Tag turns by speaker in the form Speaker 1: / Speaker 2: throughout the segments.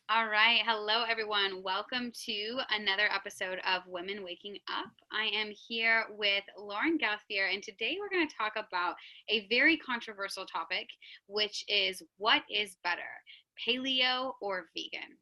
Speaker 1: All right. Hello, everyone. Welcome to another episode of Women Waking Up. I am here with Lauren Gauthier, and today we're going to talk about a very controversial topic, which is what is better, paleo or vegan?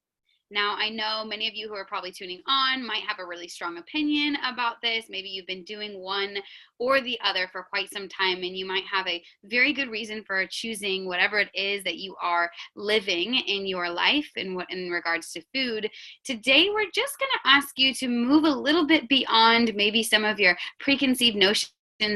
Speaker 1: Now, I know many of you who are probably tuning on might have a really strong opinion about this. Maybe you've been doing one or the other for quite some time, and you might have a very good reason for choosing whatever it is that you are living in your life in regards to food. Today, we're just going to ask you to move a little bit beyond maybe some of your preconceived notions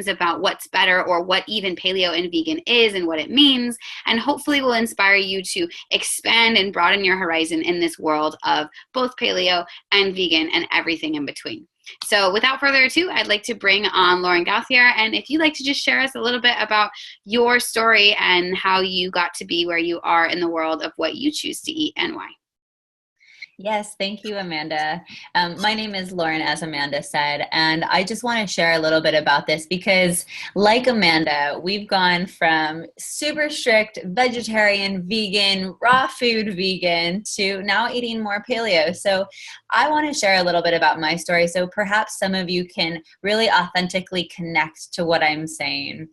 Speaker 1: about what's better or what even paleo and vegan is and what it means, and hopefully will inspire you to expand and broaden your horizon in this world of both paleo and vegan and everything in between. So without further ado, I'd like to bring on Lauren Gauthier, and if you'd like to just share us a little bit about your story and how you got to be where you are in the world of what you choose to eat and why.
Speaker 2: Yes, thank you, Amanda. My name is Lauren, as Amanda said, and I just want to share a little bit about this because, like Amanda, we've gone from super strict vegetarian, vegan, raw food vegan to now eating more paleo. So I want to share a little bit about my story so perhaps some of you can really authentically connect to what I'm saying.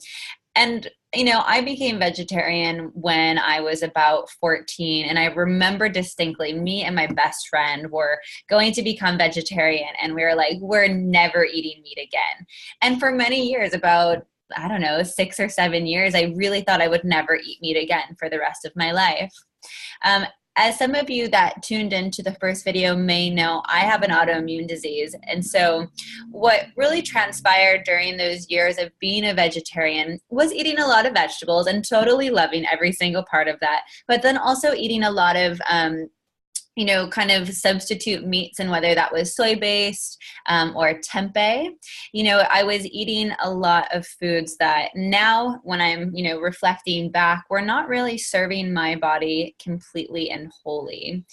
Speaker 2: And I became vegetarian when I was about 14, and I remember distinctly me and my best friend were going to become vegetarian, and we were like, we're never eating meat again. And for many years, about I don't know, 6 or 7 years, I really thought I would never eat meat again for the rest of my life. Um, as some of you that tuned into the first video may know, I have an autoimmune disease. And so what really transpired during those years of being a vegetarian was eating a lot of vegetables and totally loving every single part of that, but then also eating a lot of kind of substitute meats, and whether that was soy-based or tempeh. I was eating a lot of foods that now, when I'm, reflecting back, were not really serving my body completely and wholly.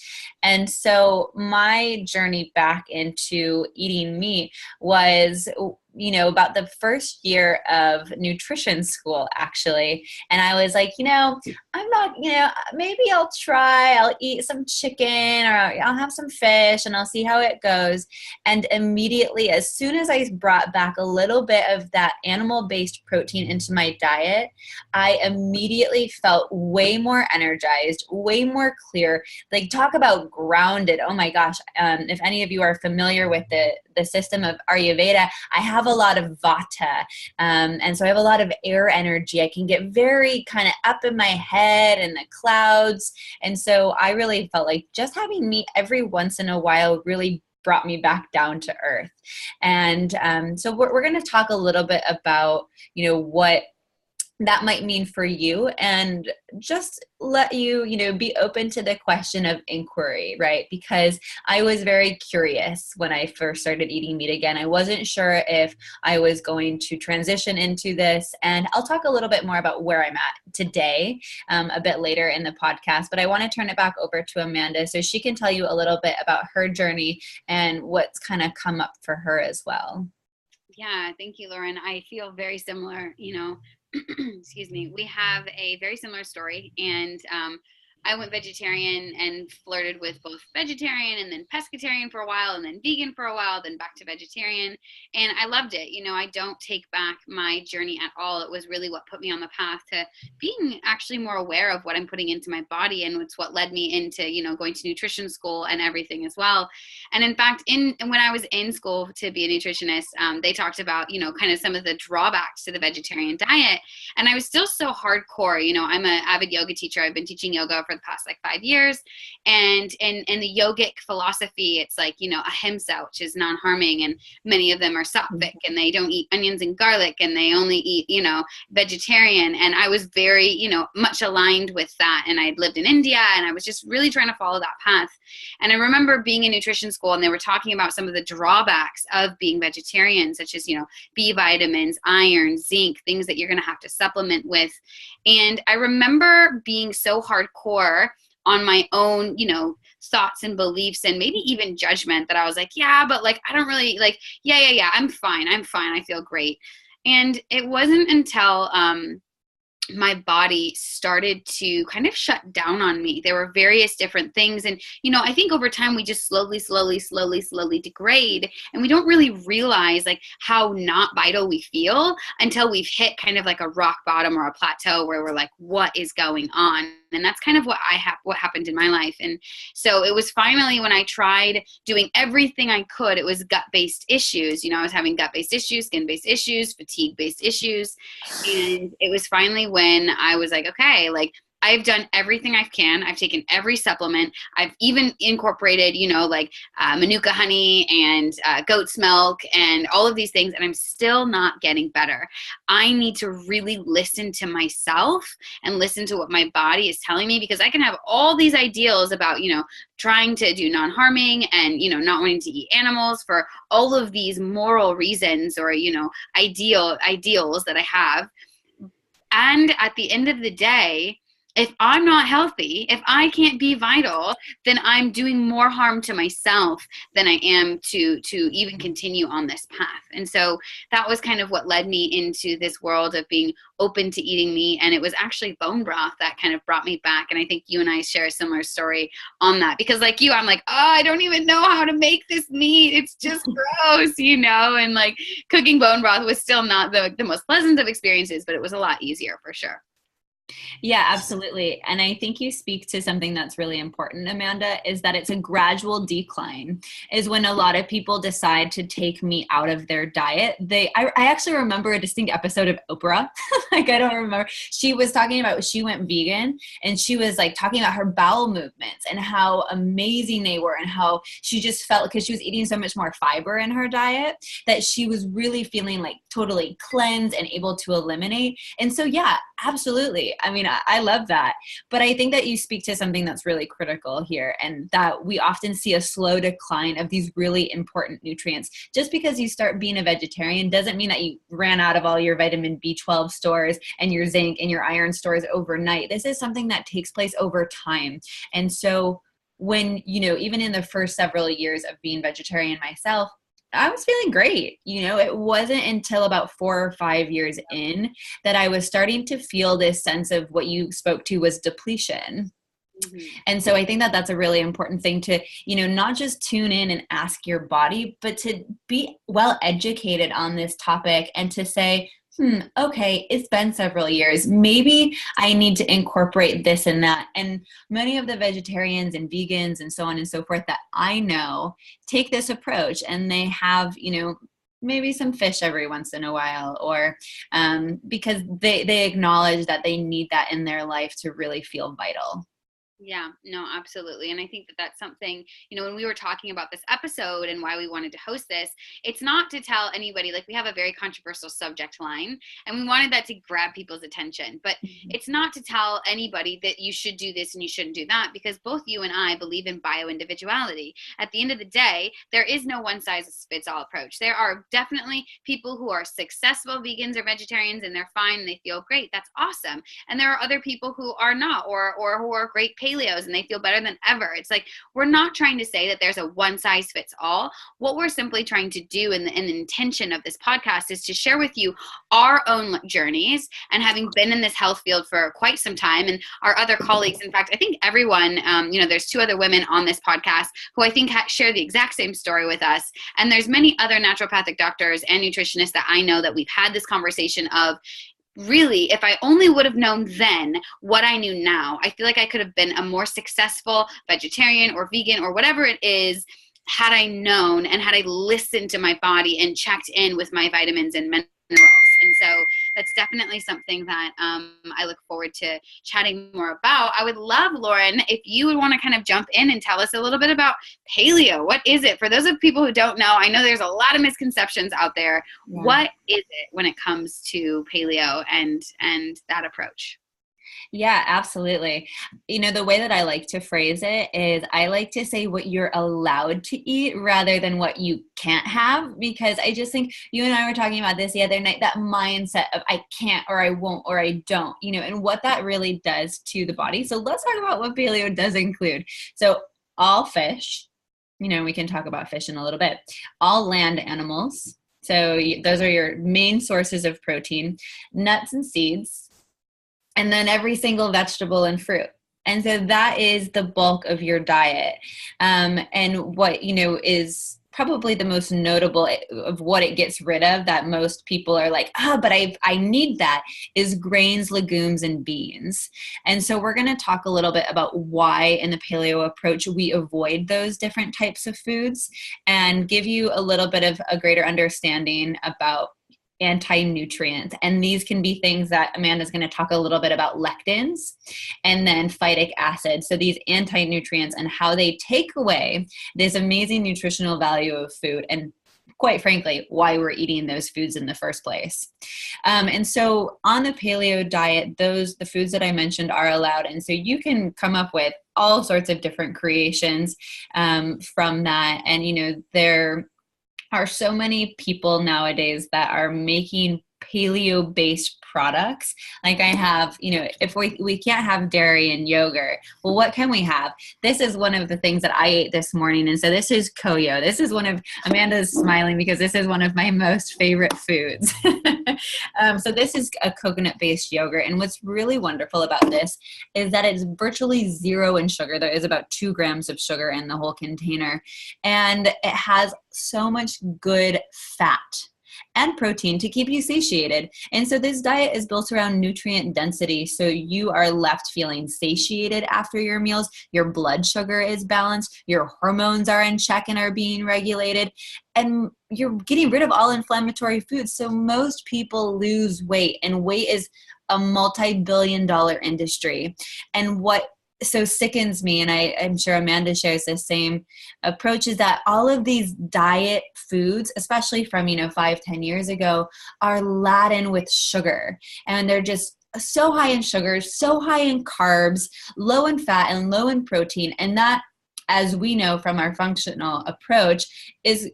Speaker 2: And so my journey back into eating meat was about the first year of nutrition school, actually. And I was like, I'm not, maybe I'll eat some chicken, or I'll have some fish, and I'll see how it goes. And immediately, as soon as I brought back a little bit of that animal-based protein into my diet, I immediately felt way more energized, way more clear. Like, talk about grounded. Oh my gosh. If any of you are familiar with the system of Ayurveda, I have a lot of vata. And so I have a lot of air energy. I can get very kind of up in my head and the clouds. And so I really felt like just having meat every once in a while really brought me back down to earth. And so we're going to talk a little bit about, what that might mean for you, and just let you, be open to the question of inquiry, right? Because I was very curious when I first started eating meat again. I wasn't sure if I was going to transition into this, and I'll talk a little bit more about where I'm at today a bit later in the podcast, but I want to turn it back over to Amanda so she can tell you a little bit about her journey and what's kind of come up for her as well.
Speaker 1: Yeah, thank you, Lauren. I feel very similar, excuse me. We have a very similar story, and I went vegetarian and flirted with both vegetarian and then pescatarian for a while, and then vegan for a while, then back to vegetarian, and I loved it. I don't take back my journey at all. It was really what put me on the path to being actually more aware of what I'm putting into my body, and it's what led me into going to nutrition school and everything as well. And in fact, when I was in school to be a nutritionist, they talked about kind of some of the drawbacks to the vegetarian diet, and I was still so hardcore. I'm an avid yoga teacher. I've been teaching yoga for the past 5 years, and in the yogic philosophy, it's like ahimsa, which is non-harming, and many of them are sattvic, and they don't eat onions and garlic, and they only eat vegetarian. And I was very much aligned with that, and I'd lived in India, and I was just really trying to follow that path. And I remember being in nutrition school, and they were talking about some of the drawbacks of being vegetarian, such as B vitamins, iron, zinc, things that you're going to have to supplement with. And I remember being so hardcore on my own, thoughts and beliefs, and maybe even judgment, that I was like, yeah, but I don't really yeah, I'm fine. I feel great. And it wasn't until my body started to kind of shut down on me. There were various different things. And, I think over time we just slowly degrade. And we don't really realize like how not vital we feel until we've hit kind of like a rock bottom or a plateau where we're like, what is going on? And that's kind of what happened in my life. And so it was finally when I tried doing everything I could, it was gut-based issues. I was having gut-based issues, skin-based issues, fatigue-based issues. And it was finally when I was like, okay, like I've done everything I can. I've taken every supplement. I've even incorporated, like manuka honey and goat's milk and all of these things, and I'm still not getting better. I need to really listen to myself and listen to what my body is telling me, because I can have all these ideals about, trying to do non-harming and, not wanting to eat animals for all of these moral reasons or, ideals that I have. And at the end of the day, if I'm not healthy, if I can't be vital, then I'm doing more harm to myself than I am to even continue on this path. And so that was kind of what led me into this world of being open to eating meat. And it was actually bone broth that kind of brought me back. And I think you and I share a similar story on that, because like you, I'm like, oh, I don't even know how to make this meat. It's just gross, and like cooking bone broth was still not the most pleasant of experiences, but it was a lot easier for sure.
Speaker 2: Yeah, absolutely. And I think you speak to something that's really important, Amanda, is that it's a gradual decline. Is when a lot of people decide to take meat out of their diet. I actually remember a distinct episode of Oprah. Like, I don't remember. She was talking about, she went vegan, and she was like talking about her bowel movements and how amazing they were, and how she just felt, because she was eating so much more fiber in her diet, that she was really feeling like totally cleansed and able to eliminate. And so, yeah, absolutely. I mean, I love that. But I think that you speak to something that's really critical here, and that we often see a slow decline of these really important nutrients. Just because you start being a vegetarian doesn't mean that you ran out of all your vitamin B12 stores and your zinc and your iron stores overnight. This is something that takes place over time. And so when, even in the first several years of being vegetarian myself, I was feeling great. It wasn't until about 4 or 5 years in that I was starting to feel this sense of what you spoke to was depletion. Mm-hmm. And so I think that that's a really important thing to, not just tune in and ask your body, but to be well educated on this topic and to say, okay, it's been several years. Maybe I need to incorporate this and that. And many of the vegetarians and vegans and so on and so forth that I know take this approach, and they have, maybe some fish every once in a while, or because they acknowledge that they need that in their life to really feel vital.
Speaker 1: Yeah, no, absolutely. And I think that that's something, when we were talking about this episode and why we wanted to host this, it's not to tell anybody, like we have a very controversial subject line, and we wanted that to grab people's attention, but it's not to tell anybody that you should do this and you shouldn't do that, because both you and I believe in bio-individuality. At the end of the day, there is no one size fits all approach. There are definitely people who are successful vegans or vegetarians and they're fine and they feel great. That's awesome. And there are other people who are not, or who are great paleos and they feel better than ever. It's like, we're not trying to say that there's a one size fits all. What we're simply trying to do, and the intention of this podcast, is to share with you our own journeys, and having been in this health field for quite some time, and our other colleagues. In fact, I think everyone, there's 2 other women on this podcast who I think share the exact same story with us. And there's many other naturopathic doctors and nutritionists that I know that we've had this conversation of, really, if I only would have known then what I knew now, I feel like I could have been a more successful vegetarian or vegan or whatever it is, had I known and had I listened to my body and checked in with my vitamins and minerals. And so that's definitely something that I look forward to chatting more about. I would love, Lauren, if you would want to kind of jump in and tell us a little bit about paleo. What is it? For those of people who don't know, I know there's a lot of misconceptions out there. Yeah. What is it when it comes to paleo and that approach?
Speaker 2: Yeah, absolutely. The way that I like to phrase it is I like to say what you're allowed to eat rather than what you can't have, because I just think you and I were talking about this the other night, that mindset of I can't, or I won't, or I don't, and what that really does to the body. So let's talk about what paleo does include. So all fish, we can talk about fish in a little bit, all land animals. So those are your main sources of protein, nuts and seeds, and then every single vegetable and fruit. And so that is the bulk of your diet. And what, is probably the most notable of what it gets rid of that most people are like, but I need that, is grains, legumes, and beans. And so we're going to talk a little bit about why in the paleo approach we avoid those different types of foods, and give you a little bit of a greater understanding about anti-nutrients. And these can be things that Amanda's going to talk a little bit about, lectins and then phytic acid. So these anti-nutrients and how they take away this amazing nutritional value of food, and quite frankly, why we're eating those foods in the first place. And so on the paleo diet, the foods that I mentioned are allowed. And so you can come up with all sorts of different creations from that. And, there are so many people nowadays that are making paleo-based products. Like I have, if we can't have dairy and yogurt, well, what can we have? This is one of the things that I ate this morning. And so this is koyo. This is one of, Amanda's smiling because this is one of my most favorite foods. So this is a coconut-based yogurt. And what's really wonderful about this is that it's virtually zero in sugar. There is about 2 grams of sugar in the whole container. And it has so much good fat and protein to keep you satiated. And so this diet is built around nutrient density. So you are left feeling satiated after your meals. Your blood sugar is balanced. Your hormones are in check and are being regulated. And you're getting rid of all inflammatory foods. So most people lose weight, and weight is a multi-billion-dollar industry. And what so sickens me, and I'm sure Amanda shares the same approach, is that all of these diet foods, especially from 5-10 years ago, are laden with sugar, and they're just so high in sugar, so high in carbs, low in fat, and low in protein. And that, as we know from our functional approach, is,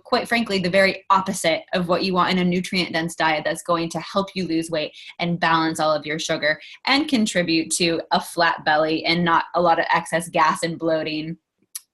Speaker 2: quite frankly, the very opposite of what you want in a nutrient-dense diet that's going to help you lose weight and balance all of your sugar and contribute to a flat belly and not a lot of excess gas and bloating.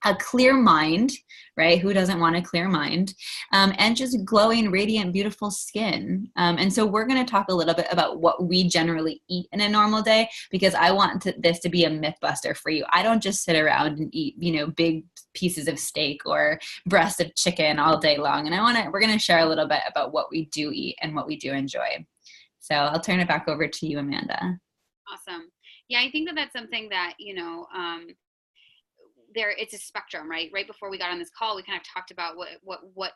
Speaker 2: A clear mind, right? Who doesn't want a clear mind? And just glowing, radiant, beautiful skin. And so we're going to talk a little bit about what we generally eat in a normal day, because I want this to be a myth buster for you. I don't just sit around and eat, big pieces of steak or breast of chicken all day long. And we're going to share a little bit about what we do eat and what we do enjoy. So I'll turn it back over to you, Amanda.
Speaker 1: Awesome. Yeah, I think that that's something that, it's a spectrum, right? Right before we got on this call, we kind of talked about what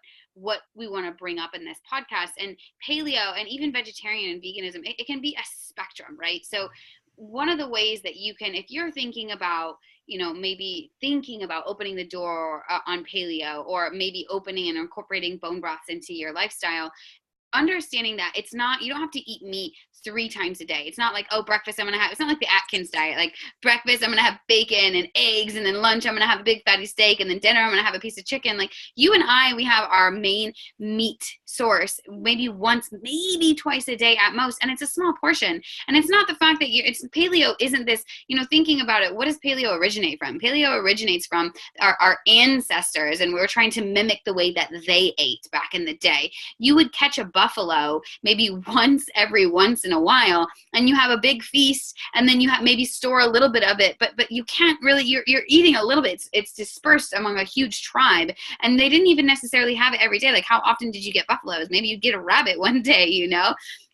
Speaker 1: we want to bring up in this podcast. And paleo and even vegetarian and veganism, it can be a spectrum, right? So one of the ways that you can, if you're thinking about, maybe thinking about opening the door on paleo, or maybe opening and incorporating bone broths into your lifestyle, understanding that it's not, you don't have to eat meat 3 times a day. It's not like, breakfast, it's not like the Atkins diet. Like breakfast, I'm going to have bacon and eggs, and then lunch, I'm going to have a big fatty steak, and then dinner, I'm going to have a piece of chicken. Like you and I, we have our main meat source maybe once, maybe twice a day at most. And it's a small portion. And it's not the fact that it's paleo isn't this, thinking about it, what does paleo originate from? Paleo originates from our ancestors, and we were trying to mimic the way that they ate back in the day. You would catch a buffalo maybe once in a while, and you have a big feast, and then you maybe store a little bit of it, but you can't really, you're eating a little bit. It's dispersed among a huge tribe, and they didn't even necessarily have it every day. Like how often did you get buffaloes? Maybe you get a rabbit one day,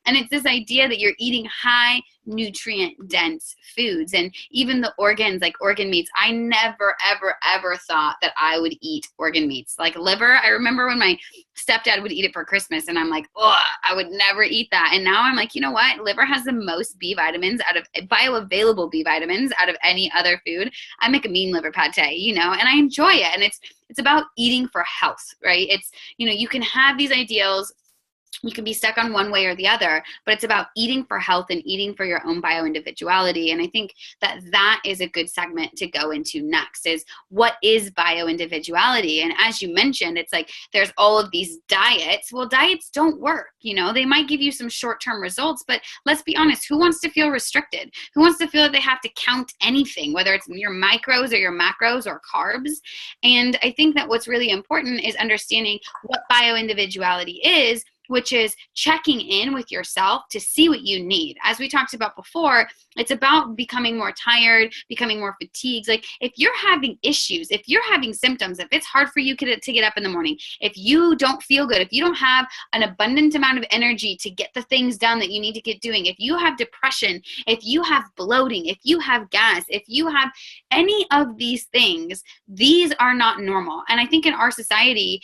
Speaker 1: And it's this idea that you're eating high nutrient dense foods, and even the organs, like organ meats. I never, ever, ever thought that I would eat organ meats. Like liver, I remember when my stepdad would eat it for Christmas, and I'm like, I would never eat that. And now I'm like, you know what? Liver has the most B vitamins bioavailable B vitamins out of any other food. I make a mean liver pate, and I enjoy it. And it's about eating for health, right? It's, you can have these ideals. You can be stuck on one way or the other, but it's about eating for health and eating for your own bio-individuality. And I think that is a good segment to go into next, is what is bio-individuality? And as you mentioned, it's like there's all of these diets. Well, diets don't work. They might give you some short-term results, but let's be honest, who wants to feel restricted? Who wants to feel that they have to count anything, whether it's your micros or your macros or carbs? And I think that what's really important is understanding what bio-individuality is, which is checking in with yourself to see what you need. As we talked about before, it's about becoming more tired, becoming more fatigued. Like if you're having issues, if you're having symptoms, if it's hard for you to get up in the morning, if you don't feel good, if you don't have an abundant amount of energy to get the things done that you need to get doing, if you have depression, if you have bloating, if you have gas, if you have any of these things, these are not normal. And I think in our society,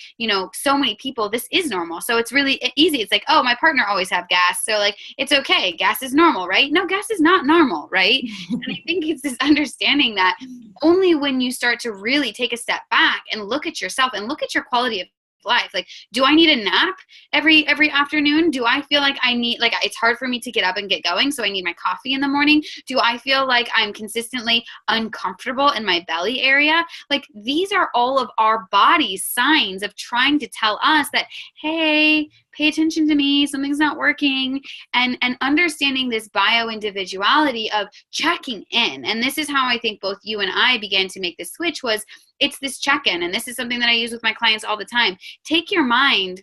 Speaker 1: so many people, this is normal. So it's really easy. It's like, oh, my partner always have gas, so like it's okay, gas is normal, right? No, gas is not normal, right? And I think it's this understanding that only when you start to really take a step back and look at yourself and look at your quality of life, like, do I need a nap every afternoon? Do I feel like I need, like, it's hard for me to get up and get going, so I need my coffee in the morning? Do I feel like I'm consistently uncomfortable in my belly area? Like, these are all of our body's signs of trying to tell us that, hey, pay attention to me, something's not working. And understanding this bio individuality of checking in. And this is how I think both you and I began to make this switch, was it's this check-in. And this is something that I use with my clients all the time. Take your mind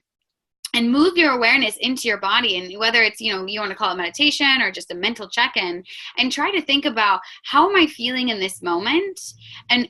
Speaker 1: and move your awareness into your body. And whether it's, you want to call it meditation or just a mental check-in, and try to think about, how am I feeling in this moment? And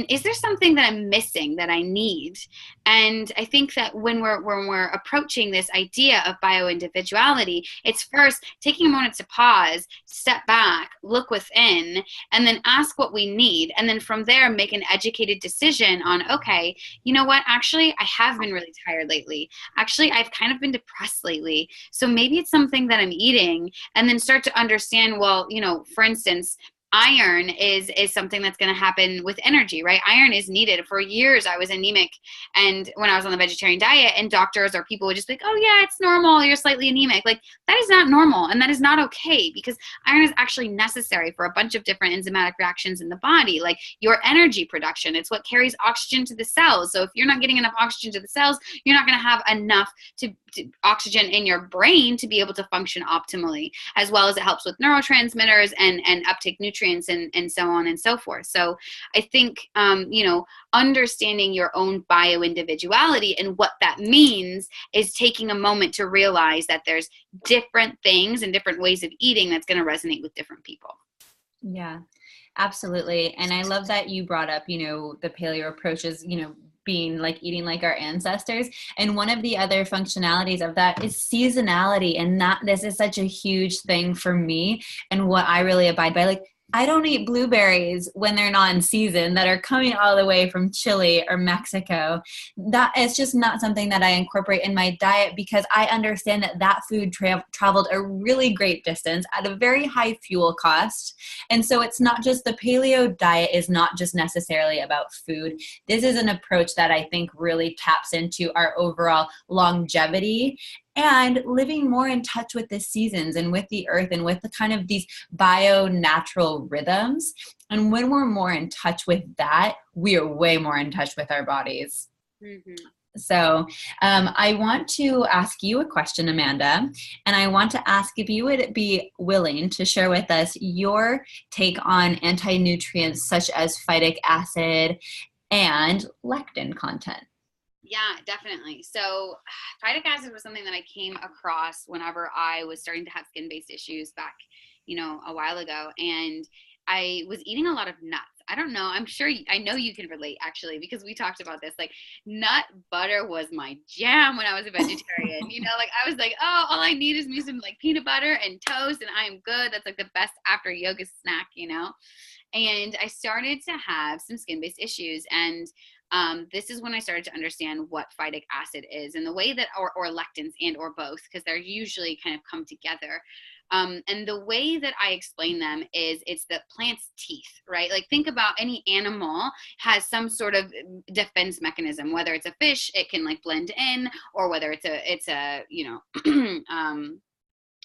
Speaker 1: is there something that I'm missing that I need? And I think that when we're approaching this idea of bio-individuality, it's first taking a moment to pause, step back, look within, and then ask what we need. And then from there, make an educated decision on, okay, you know what? Actually, I have been really tired lately. Actually, I've kind of been depressed lately. So maybe it's something that I'm eating. And then start to understand, well, for instance, iron is something that's going to happen with energy, right? Iron is needed. For years, I was anemic, and when I was on the vegetarian diet, and doctors or people would just be like, oh yeah, it's normal, you're slightly anemic. Like, that is not normal, and that is not okay, because iron is actually necessary for a bunch of different enzymatic reactions in the body, like your energy production. It's what carries oxygen to the cells. So if you're not getting enough oxygen to the cells, you're not going to have enough to oxygen in your brain to be able to function optimally, as well as it helps with neurotransmitters and uptake nutrients and so on and so forth. So I think, understanding your own bio-individuality and what that means is taking a moment to realize that there's different things and different ways of eating that's going to resonate with different people.
Speaker 2: Yeah, absolutely. And I love that you brought up, the paleo approaches, being like eating like our ancestors. And one of the other functionalities of that is seasonality. And this is such a huge thing for me, and what I really abide by. Like, I don't eat blueberries when they're not in season, that are coming all the way from Chile or Mexico. That is just not something that I incorporate in my diet, because I understand that food traveled a really great distance at a very high fuel cost. And so it's not just, the paleo diet is not just necessarily about food. This is an approach that I think really taps into our overall longevity and living more in touch with the seasons and with the earth and with the kind of these bio-natural rhythms. And when we're more in touch with that, we are way more in touch with our bodies. Mm-hmm. So I want to ask you a question, Amanda, and I want to ask if you would be willing to share with us your take on anti-nutrients such as phytic acid and lectin content.
Speaker 1: Yeah, definitely. So phytic acid was something that I came across whenever I was starting to have skin-based issues back, a while ago. And I was eating a lot of nuts. I don't know. I know you can relate, actually, because we talked about this. Like, nut butter was my jam when I was a vegetarian. Like, I was like, oh, all I need is me some like peanut butter and toast, and I am good. That's like the best after yoga snack, And I started to have some skin-based issues, and this is when I started to understand what phytic acid is, and the way that, or lectins, and or both, because they're usually kind of come together. And the way that I explain them is, it's the plant's teeth, right? Like, think about any animal has some sort of defense mechanism, whether it's a fish, it can like blend in, or whether it's a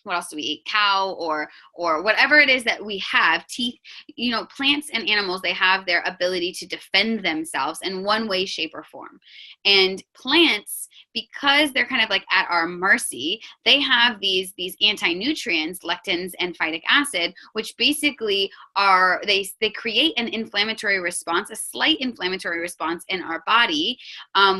Speaker 1: what else do we eat? Cow or whatever it is that we have, teeth, plants and animals, they have their ability to defend themselves in one way, shape, or form. And plants, because they're kind of like at our mercy, they have these anti-nutrients, lectins and phytic acid, which basically are they create an inflammatory response, a slight inflammatory response in our body,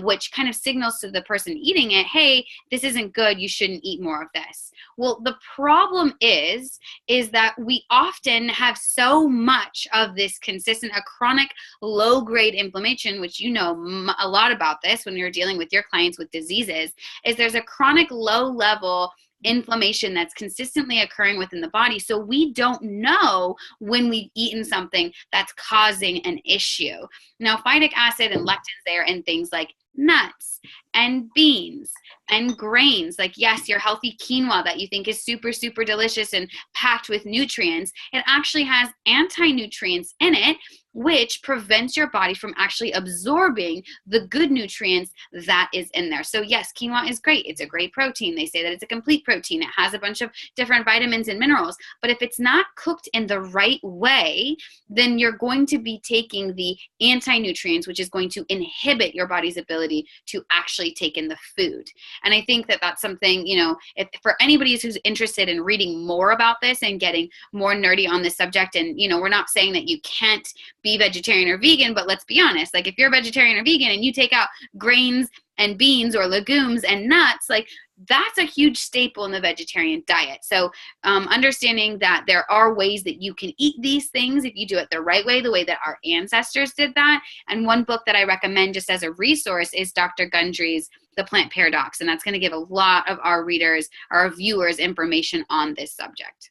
Speaker 1: which kind of signals to the person eating it, hey, this isn't good, you shouldn't eat more of this. Well, the problem is that we often have so much of this consistent, a chronic low-grade inflammation, which you know a lot about this when you're dealing with your clients with diseases, is there's a chronic low-level inflammation that's consistently occurring within the body. So we don't know when we've eaten something that's causing an issue. Now, phytic acid and lectins there in things like nuts and beans and grains, like yes, your healthy quinoa that you think is super, super delicious and packed with nutrients, it actually has anti-nutrients in it, which prevents your body from actually absorbing the good nutrients that is in there. So yes, quinoa is great. It's a great protein. They say that it's a complete protein. It has a bunch of different vitamins and minerals, but if it's not cooked in the right way, then you're going to be taking the anti-nutrients, which is going to inhibit your body's ability to actually take in the food. And I think that that's something, you know, if for anybody who's interested in reading more about this and getting more nerdy on this subject, and, you know, we're not saying that you can't be vegetarian or vegan, but let's be honest, like if you're vegetarian or vegan and you take out grains and beans or legumes and nuts, like that's a huge staple in the vegetarian diet. So understanding that there are ways that you can eat these things if you do it the right way, the way that our ancestors did that. And one book that I recommend just as a resource is Dr. Gundry's The Plant Paradox. And that's going to give a lot of our readers, our viewers, information on this subject.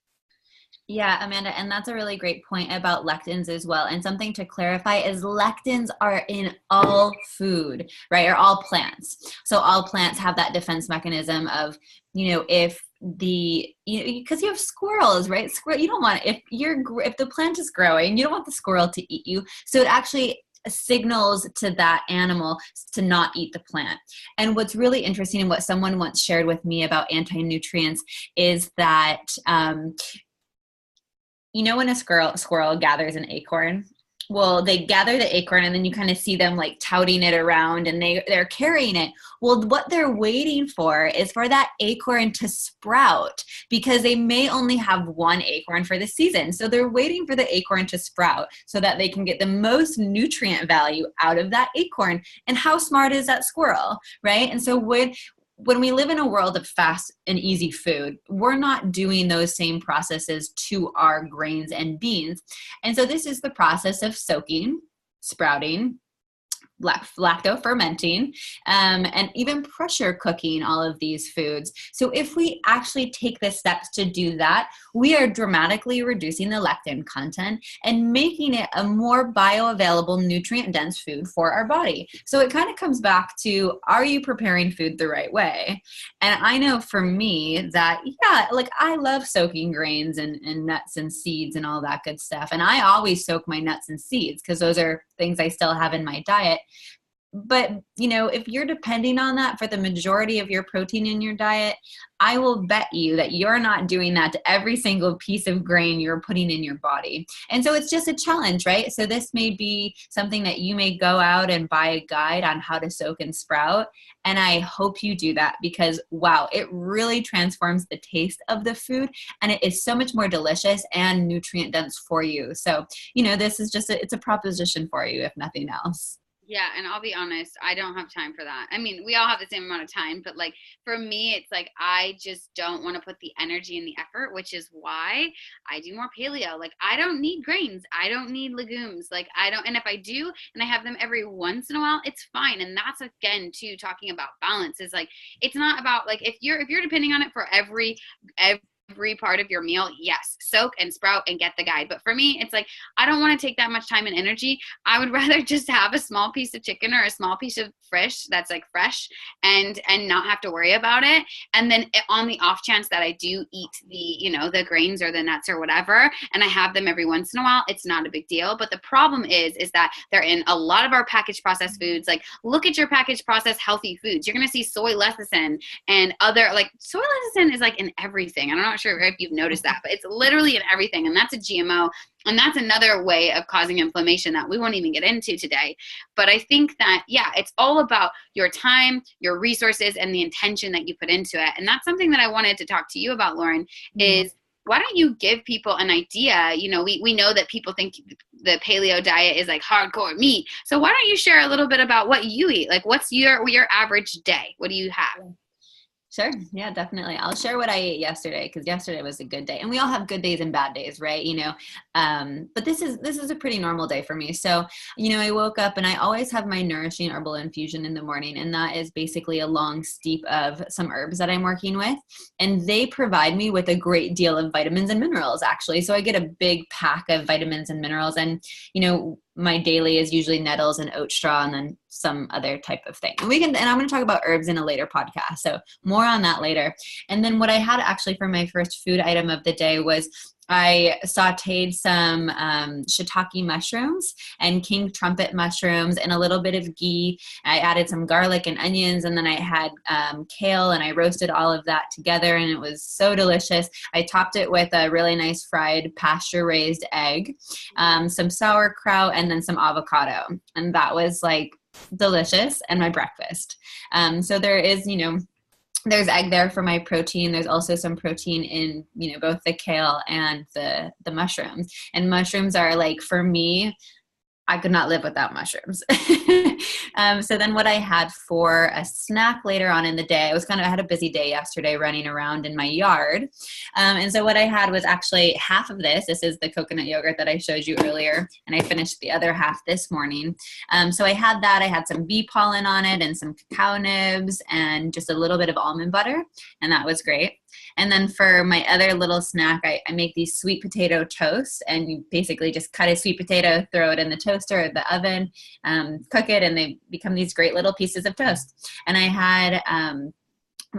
Speaker 2: Yeah, Amanda, and that's a really great point about lectins as well. And something to clarify is lectins are in all food, right? Or all plants. So all plants have that defense mechanism of, you know, if the, you know, because you have squirrels, right? Squirrel, you don't want, if the plant is growing, you don't want the squirrel to eat you. So it actually signals to that animal to not eat the plant. And what's really interesting and what someone once shared with me about anti-nutrients is that, you know, when a squirrel gathers an acorn, well, they gather the acorn and then you kind of see them like touting it around and they're carrying it. Well, what they're waiting for is for that acorn to sprout because they may only have one acorn for the season. So they're waiting for the acorn to sprout so that they can get the most nutrient value out of that acorn. And how smart is that squirrel, right? And so when we live in a world of fast and easy food, we're not doing those same processes to our grains and beans. And so this is the process of soaking, sprouting, lacto-fermenting, and even pressure cooking all of these foods. So if we actually take the steps to do that, we are dramatically reducing the lectin content and making it a more bioavailable, nutrient-dense food for our body. So it kind of comes back to, are you preparing food the right way? And I know for me that, yeah, like I love soaking grains and nuts and seeds and all that good stuff. And I always soak my nuts and seeds because those are things I still have in my diet. But, you know, if you're depending on that for the majority of your protein in your diet, I will bet you that you're not doing that to every single piece of grain you're putting in your body. And so it's just a challenge, right? So this may be something that you may go out and buy a guide on how to soak and sprout. And I hope you do that because, wow, it really transforms the taste of the food and it is so much more delicious and nutrient dense for you. So, you know, this is just it's a proposition for you, if nothing else.
Speaker 1: Yeah, and I'll be honest, I don't have time for that. I mean, we all have the same amount of time, but like for me, it's like I just don't want to put the energy and the effort, which is why I do more paleo. Like I don't need grains, I don't need legumes. Like I don't, and if I do, and I have them every once in a while, it's fine. And that's again too talking about balance is like it's not about like if you're depending on it for every part of your meal, yes, soak and sprout and get the guide. But for me, it's like, I don't want to take that much time and energy. I would rather just have a small piece of chicken or a small piece of fish that's like fresh and not have to worry about it. And then on the off chance that I do eat the, you know, the grains or the nuts or whatever, and I have them every once in a while, it's not a big deal. But the problem is that they're in a lot of our packaged processed foods. Like look at your packaged processed healthy foods. You're going to see soy lecithin and other like soy lecithin is like in everything. I'm not not sure if you've noticed that, but it's literally in everything. And that's a GMO. And that's another way of causing inflammation that we won't even get into today. But I think that, yeah, it's all about your time, your resources, and the intention that you put into it. And that's something that I wanted to talk to you about, Lauren, is why don't you give people an idea? You know, we know that people think the paleo diet is like hardcore meat. So why don't you share a little bit about what you eat? Like, what's your average day? What do you have?
Speaker 2: Sure. Yeah, definitely. I'll share what I ate yesterday, because yesterday was a good day, and we all have good days and bad days, right? You know, but this is a pretty normal day for me. So, you know, I woke up and I always have my nourishing herbal infusion in the morning, and that is basically a long steep of some herbs that I'm working with, and they provide me with a great deal of vitamins and minerals, actually. So I get a big pack of vitamins and minerals, and you know, my daily is usually nettles and oat straw and then some other type of thing. And I'm going to talk about herbs in a later podcast. So more on that later. And then what I had actually for my first food item of the day was I sauteed some shiitake mushrooms and king trumpet mushrooms and a little bit of ghee. I added some garlic and onions, and then I had kale, and I roasted all of that together, and it was so delicious. I topped it with a really nice fried pasture-raised egg, some sauerkraut, and then some avocado. And that was like delicious, and my breakfast. So there is, you know, there's egg there for my protein. There's also some protein in, you know, both the kale and the mushrooms. And mushrooms are like, for me, I could not live without mushrooms. So then what I had for a snack later on in the day, I had a busy day yesterday running around in my yard. And so what I had was actually half of this. This is the coconut yogurt that I showed you earlier. And I finished the other half this morning. So I had that. I had some bee pollen on it and some cacao nibs and just a little bit of almond butter. And that was great. And then for my other little snack, I make these sweet potato toasts, and you basically just cut a sweet potato, throw it in the toaster or the oven, cook it, and they become these great little pieces of toast. And I had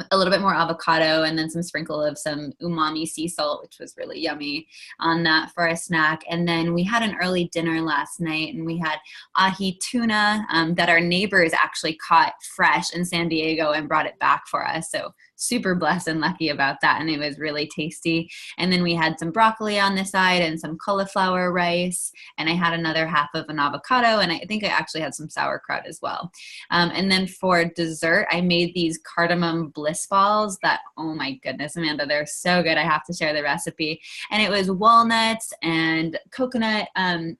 Speaker 2: a little bit more avocado and then some sprinkle of some umami sea salt, which was really yummy on that for a snack. And then we had an early dinner last night, and we had ahi tuna that our neighbors actually caught fresh in San Diego and brought it back for us. So super blessed and lucky about that. And it was really tasty. And then we had some broccoli on the side and some cauliflower rice. And I had another half of an avocado. And I think I actually had some sauerkraut as well. And then for dessert, I made these cardamom bliss balls that, oh my goodness, Amanda, they're so good. I have to share the recipe. And it was walnuts and coconut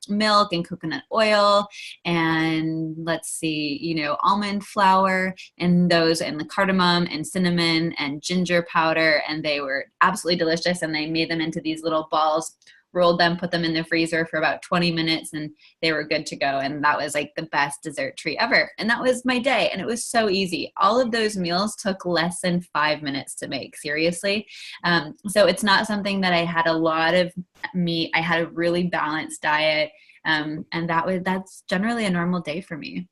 Speaker 2: milk and coconut oil. And let's see, you know, almond flour and those, and the cardamom and cinnamon and ginger powder, and they were absolutely delicious. And they made them into these little balls, rolled them, put them in the freezer for about 20 minutes, and they were good to go. And that was like the best dessert treat ever. And that was my day. And it was so easy. All of those meals took less than 5 minutes to make, seriously. So it's not something that I had a lot of meat. I had a really balanced diet. And that's generally a normal day for me.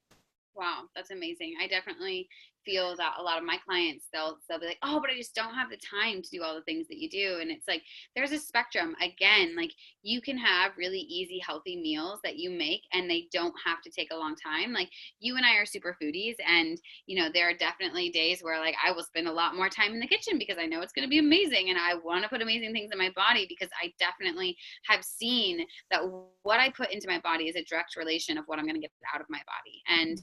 Speaker 1: Wow, that's amazing. I definitely feel that a lot of my clients, they'll be like, oh, but I just don't have the time to do all the things that you do. And it's like, there's a spectrum. Again, like, you can have really easy, healthy meals that you make, and they don't have to take a long time. Like, you and I are super foodies, and, you know, there are definitely days where, like, I will spend a lot more time in the kitchen because I know it's going to be amazing, and I want to put amazing things in my body, because I definitely have seen that what I put into my body is a direct relation of what I'm going to get out of my body. And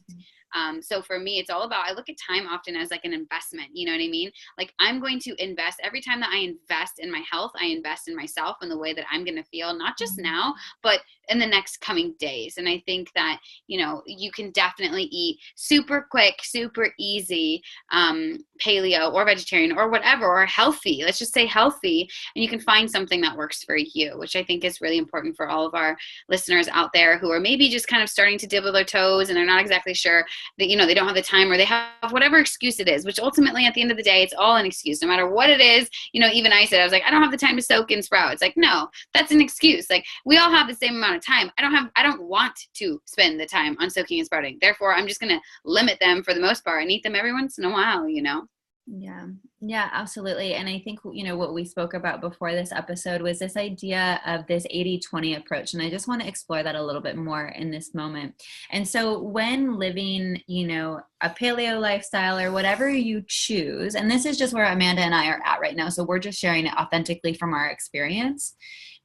Speaker 1: so for me, it's all about, I look at time often as like an investment. You know what I mean? Like, I'm going to invest every time that I invest in my health. I invest in myself and the way that I'm going to feel, not just now, but in the next coming days. And I think that, you know, you can definitely eat super quick, super easy, paleo or vegetarian or whatever, or healthy. Let's just say healthy. And you can find something that works for you, which I think is really important for all of our listeners out there who are maybe just kind of starting to dibble their toes, and they're not exactly sure that, you know, they don't have the time, or they have whatever excuse it is, which ultimately at the end of the day, it's all an excuse, no matter what it is. You know, even I said, I was like, I don't have the time to soak and sprout. It's like, no, that's an excuse. Like, we all have the same amount of time. I don't want to spend the time on soaking and sprouting. Therefore, I'm just going to limit them for the most part and eat them every once in a while, you know?
Speaker 2: Yeah. Yeah, absolutely. And I think, what we spoke about before this episode was this idea of this 80-20 approach. And I just want to explore that a little bit more in this moment. And so when living, a paleo lifestyle or whatever you choose, and this is just where Amanda and I are at right now. So we're just sharing it authentically from our experience.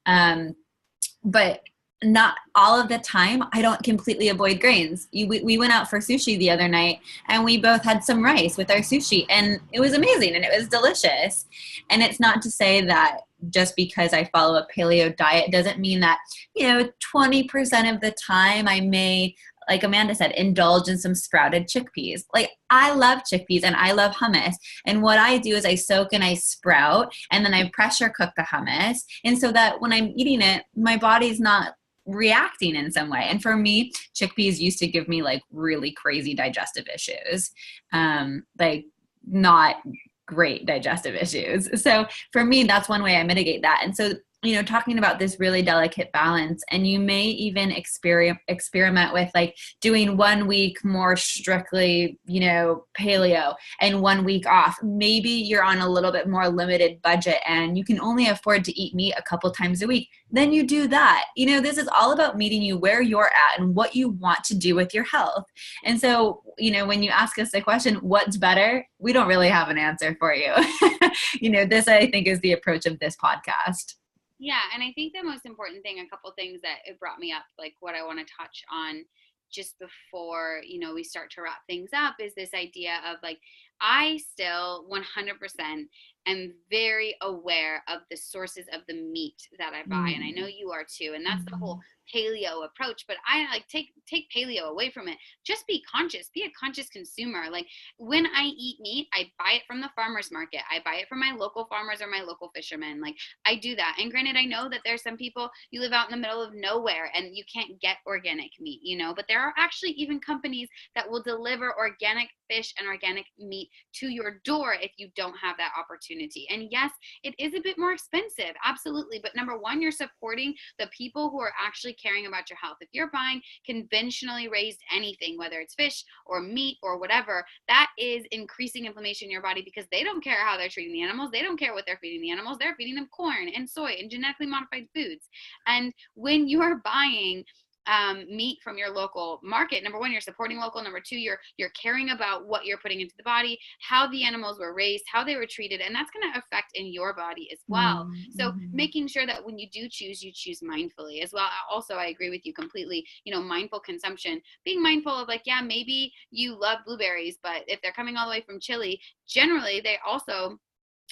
Speaker 2: But not all of the time. I don't completely avoid grains. We went out for sushi the other night and we both had some rice with our sushi and it was amazing and it was delicious. And it's not to say that just because I follow a paleo diet doesn't mean that, 20% of the time I may, like Amanda said, indulge in some sprouted chickpeas. Like I love chickpeas and I love hummus. And what I do is I soak and I sprout and then I pressure cook the hummus. And so that when I'm eating it, my body's not reacting in some way. And for me, chickpeas used to give me like really crazy digestive issues. Like not great digestive issues. So for me, that's one way I mitigate that. And so, talking about this really delicate balance, and you may even experiment with like doing 1 week more strictly, paleo and 1 week off. Maybe you're on a little bit more limited budget and you can only afford to eat meat a couple times a week. Then you do that. This is all about meeting you where you're at and what you want to do with your health. And so, when you ask us the question, what's better? We don't really have an answer for you. This I think is the approach of this podcast.
Speaker 1: Yeah, and I think the most important thing, a couple things that it brought me up, like what I want to touch on just before, we start to wrap things up, is this idea of like, I still 100% am very aware of the sources of the meat that I buy. And I know you are too. And that's the whole paleo approach, but I like take paleo away from it. Just be conscious, be a conscious consumer. Like when I eat meat, I buy it from the farmer's market. I buy it from my local farmers or my local fishermen. Like I do that. And granted, I know that there's some people, you live out in the middle of nowhere and you can't get organic meat, but there are actually even companies that will deliver organic fish and organic meat to your door if you don't have that opportunity. And yes, it is a bit more expensive, absolutely. But number one, you're supporting the people who are actually caring about your health. If you're buying conventionally raised anything, whether it's fish or meat or whatever, that is increasing inflammation in your body because they don't care how they're treating the animals. They don't care what they're feeding the animals. They're feeding them corn and soy and genetically modified foods. And when you are buying meat from your local market, number one, you're supporting local. Number two, you're caring about what you're putting into the body, how the animals were raised, how they were treated, and that's going to affect in your body as well. So making sure that when you do choose, you choose mindfully as well. Also, I agree with you completely. Mindful consumption, being mindful of like, yeah, maybe you love blueberries, but if they're coming all the way from Chile, generally they also,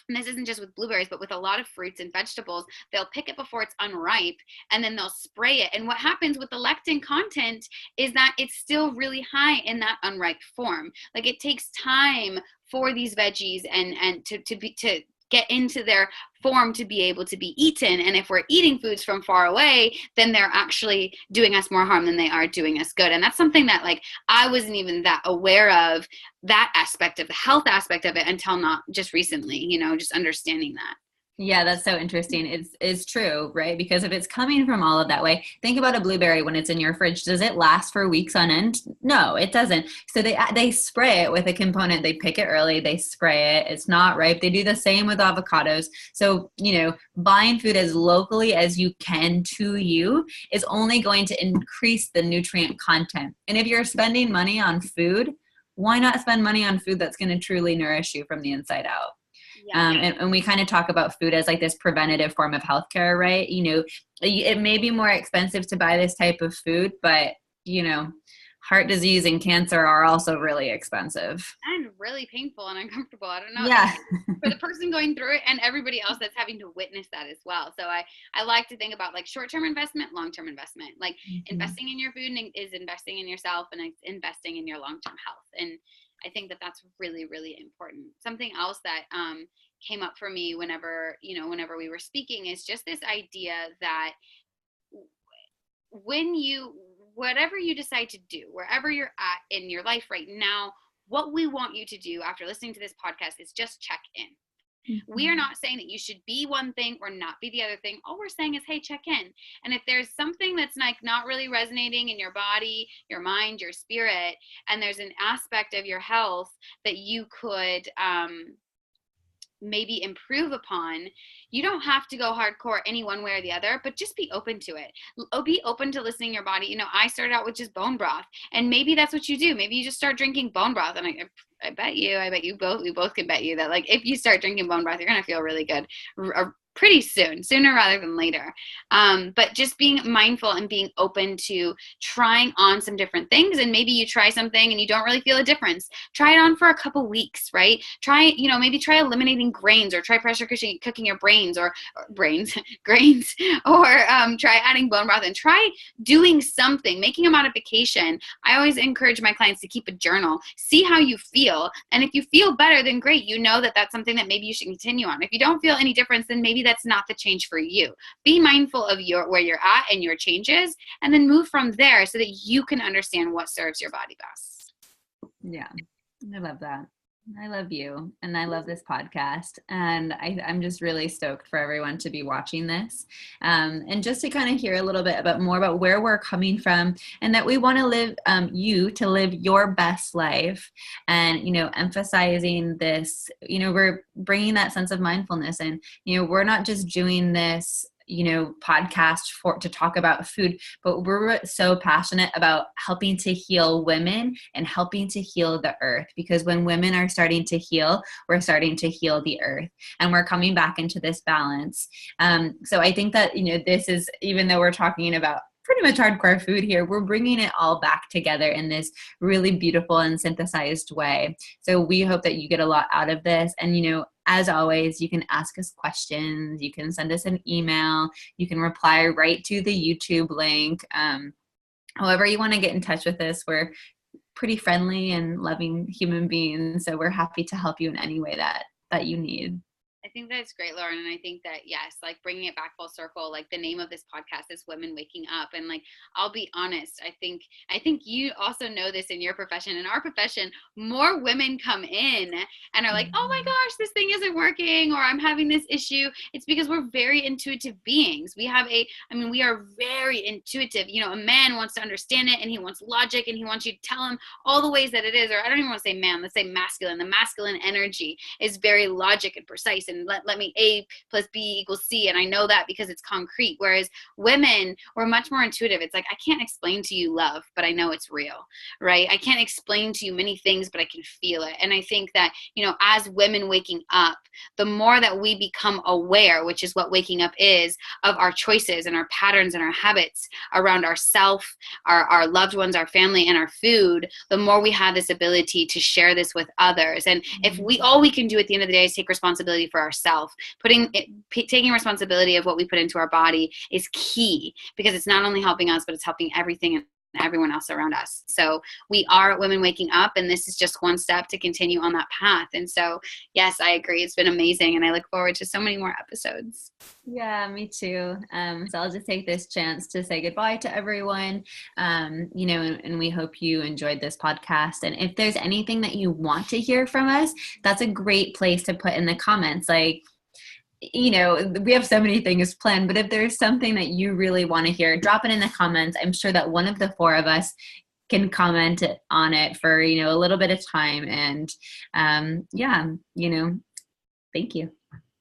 Speaker 1: and this isn't just with blueberries, but with a lot of fruits and vegetables, they'll pick it before it's unripe and then they'll spray it. And what happens with the lectin content is that it's still really high in that unripe form. Like it takes time for these veggies and to get into their form to be able to be eaten. And if we're eating foods from far away, then they're actually doing us more harm than they are doing us good. And that's something that like I wasn't even that aware of, that aspect of the health aspect of it, until not just recently, just understanding that.
Speaker 2: Yeah, that's so interesting. It's true, right? Because if it's coming from all of that way, think about a blueberry when it's in your fridge. Does it last for weeks on end? No, it doesn't. So they spray it with a component. They pick it early, they spray it. It's not ripe. They do the same with avocados. So, buying food as locally as you can to you is only going to increase the nutrient content. And if you're spending money on food, why not spend money on food that's going to truly nourish you from the inside out?
Speaker 1: Yeah.
Speaker 2: And we kind of talk about food as like this preventative form of healthcare, right? It may be more expensive to buy this type of food, but heart disease and cancer are also really expensive.
Speaker 1: And really painful and uncomfortable. I don't know.
Speaker 2: Yeah.
Speaker 1: For the person going through it and everybody else that's having to witness that as well. So I like to think about like short-term investment, long-term investment. Like investing in your food is investing in yourself and it's investing in your long-term health. And I think that that's really, really important. Something else that came up for me whenever we were speaking is just this idea that whatever you decide to do, wherever you're at in your life right now, what we want you to do after listening to this podcast is just check in. We are not saying that you should be one thing or not be the other thing. All we're saying is, hey, check in. And if there's something that's like not really resonating in your body, your mind, your spirit, and there's an aspect of your health that you could maybe improve upon, you don't have to go hardcore any one way or the other, but just be open to it. Be open to listening to your body. I started out with just bone broth, and maybe that's what you do. Maybe you just start drinking bone broth, and I bet you both, we both can bet you that, like, if you start drinking bone broth, you're going to feel really good pretty soon, sooner rather than later. But just being mindful and being open to trying on some different things. And maybe you try something and you don't really feel a difference. Try it on for a couple weeks, right? Maybe try eliminating grains, or try pressure cooking your grains, or grains, or try adding bone broth, and try doing something, making a modification. I always encourage my clients to keep a journal, see how you feel. And if you feel better, then great. That's something that maybe you should continue on. If you don't feel any difference, then maybe that's not the change for you. Be mindful of where you're at and your changes, and then move from there so that you can understand what serves your body best.
Speaker 2: Yeah, I love that. I love you, and I love this podcast, and I'm just really stoked for everyone to be watching this, and just to kind of hear a little bit more about where we're coming from, and that we want to live to live your best life, and emphasizing this. We're bringing that sense of mindfulness, and we're not just doing this podcast to talk about food, but we're so passionate about helping to heal women and helping to heal the earth, because when women are starting to heal, we're starting to heal the earth, and we're coming back into this balance. So I think that, this is, even though we're talking about pretty much hardcore food here, we're bringing it all back together in this really beautiful and synthesized way. So we hope that you get a lot out of this. And, as always, you can ask us questions, you can send us an email, you can reply right to the YouTube link. However you want to get in touch with us, we're pretty friendly and loving human beings. So we're happy to help you in any way that you need.
Speaker 1: I think that's great, Lauren. And I think that, yes, like bringing it back full circle, like the name of this podcast is Women Waking Up. And like, I'll be honest, I think you also know this in your profession. In our profession, more women come in and are like, oh my gosh, this thing isn't working, or I'm having this issue. It's because we're very intuitive beings. We are very intuitive. A man wants to understand it, and he wants logic, and he wants you to tell him all the ways that it is. Or I don't even want to say man, let's say masculine. The masculine energy is very logic and precise, and let me A plus B equals C, and I know that because it's concrete. Whereas women, we're much more intuitive. It's like, I can't explain to you love, but I know it's real, right? I can't explain to you many things, but I can feel it. And I think that, as women waking up, the more that we become aware, which is what waking up is, of our choices and our patterns and our habits around ourself, our loved ones, our family, and our food, the more we have this ability to share this with others. And if all we can do at the end of the day is take responsibility for ourselves, taking responsibility of what we put into our body is key, because it's not only helping us, but it's helping everything and everyone else around us. So we are Women Waking Up, and this is just one step to continue on that path. And so, yes, I agree. It's been amazing, and I look forward to so many more episodes.
Speaker 2: Yeah, me too. So I'll just take this chance to say goodbye to everyone, and we hope you enjoyed this podcast. And if there's anything that you want to hear from us, that's a great place to put in the comments. Like, we have so many things planned, but if there's something that you really want to hear, drop it in the comments. I'm sure that one of the four of us can comment on it for, a little bit of time. And thank you.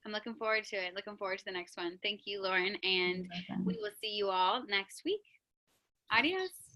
Speaker 1: I'm looking forward to it. Looking forward to the next one. Thank you, Lauren. And we will see you all next week. Adios.